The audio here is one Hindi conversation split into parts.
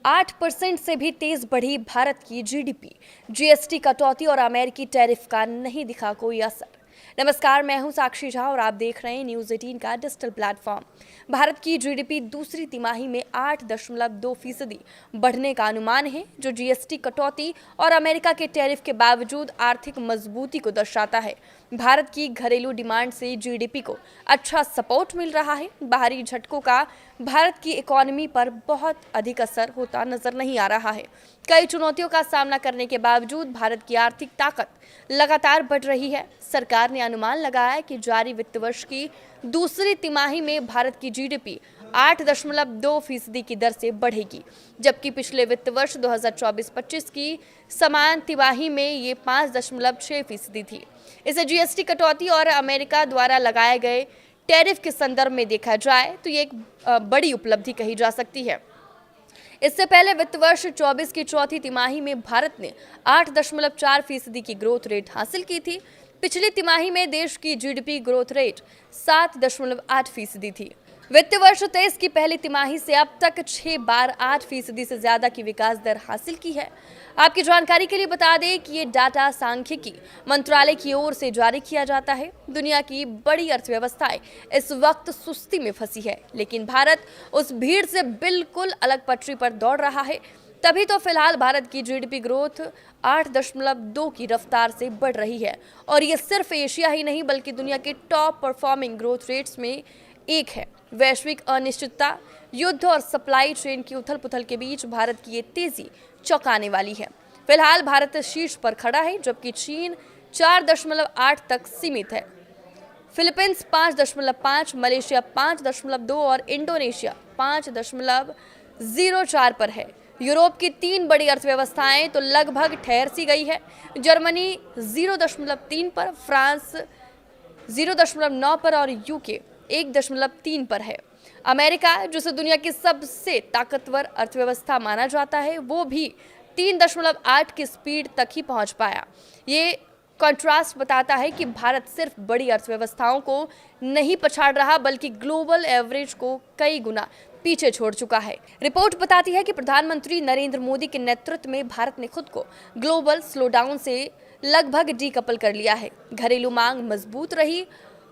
8% से भी तेज बढ़ी भारत की जीडीपी। जीएसटी कटौती और अमेरिकी टैरिफ का नहीं दिखा कोई असर। नमस्कार, मैं हूं साक्षी झा और आप देख रहे हैं न्यूज़ 18 का डिजिटल प्लेटफॉर्म। भारत की जीडीपी दूसरी तिमाही में 8.2% बढ़ने का अनुमान है, जो जीएसटी कटौती और अमेरिका के टैरिफ के बावजूद आर्थिक मजबूती को दर्शाता है। भारत की घरेलू डिमांड से जीडीपी को अच्छा सपोर्ट मिल रहा है। बाहरी झटकों का भारत की इकोनॉमी पर बहुत अधिक असर होता नजर नहीं आ रहा है। कई चुनौतियों का सामना करने के बावजूद भारत की आर्थिक ताकत लगातार बढ़ रही है। सरकार ने अनुमान लगाया है कि जारी वित्त वर्ष की दूसरी तिमाही में भारत की जीडीपी 8.2% की दर से बढ़ेगी, जबकि पिछले वित्त वर्ष 2024-25 की समान तिमाही में ये 5.6% थी। इसे जीएसटी कटौती और अमेरिका द्वारा लगाए गए टैरिफ के संदर्भ में देखा जाए तो ये एक बड़ी उपलब्धि कही जा सकती है। इससे पहले वित्त वर्ष 24 की चौथी तिमाही में भारत ने 8.4% की ग्रोथ रेट हासिल की थी। पिछली तिमाही में देश की जीडीपी ग्रोथ रेट 7.8% थी। वित्त वर्ष 23 की पहली तिमाही से अब तक 6 बार 8% से ज्यादा की विकास दर हासिल की है। आपकी जानकारी के लिए बता दें कि ये डाटा सांख्यिकी मंत्रालय की ओर से जारी किया जाता है। दुनिया की बड़ी अर्थव्यवस्थाएं इस वक्त सुस्ती में फंसी है, लेकिन भारत उस भीड़ से बिल्कुल अलग पटरी पर दौड़ रहा है। तभी तो फिलहाल भारत की जीडीपी ग्रोथ 8.2 की रफ्तार से बढ़ रही है और ये सिर्फ एशिया ही नहीं बल्कि दुनिया के टॉप परफॉर्मिंग ग्रोथ रेट्स में एक है। वैश्विक अनिश्चितता, युद्ध और सप्लाई चेन की उथल-पुथल के बीच भारत की ये तेजी चौंकाने वाली है। फिलहाल भारत शीर्ष पर खड़ा है, जबकि चीन 4.8 तक सीमित है। फिलीपींस 5.5, मलेशिया 5.2 और इंडोनेशिया 5.04 पर है। यूरोप की 3 बड़ी अर्थव्यवस्थाएं तो लगभग ठहर सी गई है। जर्मनी 0.3 पर, फ्रांस 0.9 पर और यूके 1.3 पर है। अमेरिका, जिसे दुनिया की सबसे ताकतवर अर्थव्यवस्था माना जाता है, वो भी 3.8 की स्पीड तक ही पहुंच पाया। ये कंट्रास्ट बताता है कि भारत सिर्फ बड़ी अर्थव्यवस्थाओं को नहीं पछाड़ रहा बल्कि ग्लोबल एवरेज को कई गुना पीछे छोड़ चुका है। रिपोर्ट बताती है कि प्रधानमंत्री नरेंद्र मोदी के नेतृत्व में भारत ने खुद को ग्लोबल स्लोडाउन से लगभग डीकपल कर लिया है। घरेलू मांग मजबूत रही,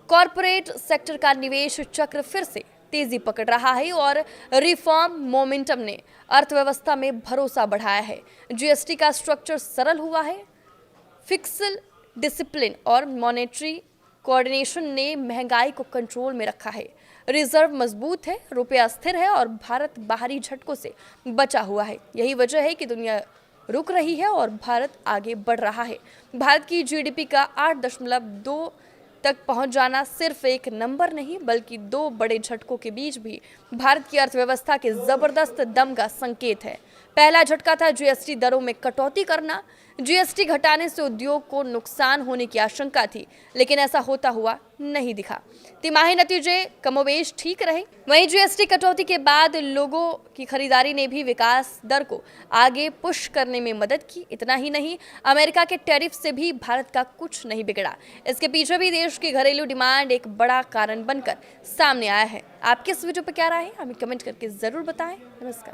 कॉरपोरेट सेक्टर का निवेश चक्र फिर से तेजी पकड़ रहा है और रिफॉर्म मोमेंटम ने अर्थव्यवस्था में भरोसा बढ़ाया है। जीएसटी का स्ट्रक्चर सरल हुआ है। फिस्कल डिसिप्लिन और मॉनेटरी कोऑर्डिनेशन ने महंगाई को कंट्रोल में रखा है। रिजर्व मजबूत है, रुपया स्थिर है और भारत बाहरी झटकों से बचा हुआ है। यही वजह है कि दुनिया रुक रही है और भारत आगे बढ़ रहा है। भारत की जीडीपी का 8.2 तक पहुंच जाना सिर्फ एक नंबर नहीं बल्कि 2 बड़े झटकों के बीच भी भारत की अर्थव्यवस्था के जबरदस्त दम का संकेत है। पहला झटका था जीएसटी दरों में कटौती करना। जीएसटी घटाने से उद्योग को नुकसान होने की आशंका थी, लेकिन ऐसा होता हुआ नहीं दिखा। तिमाही नतीजे कमोबेश ठीक रहे। वहीं जीएसटी कटौती के बाद लोगों की खरीदारी ने भी विकास दर को आगे पुश करने में मदद की। इतना ही नहीं, अमेरिका के टैरिफ से भी भारत का कुछ नहीं बिगड़ा। इसके पीछे भी देश की घरेलू डिमांड एक बड़ा कारण बनकर सामने आया है। आपकी इस वीडियो पर क्या राय है, हमें कमेंट करके जरूर बताएं। नमस्कार।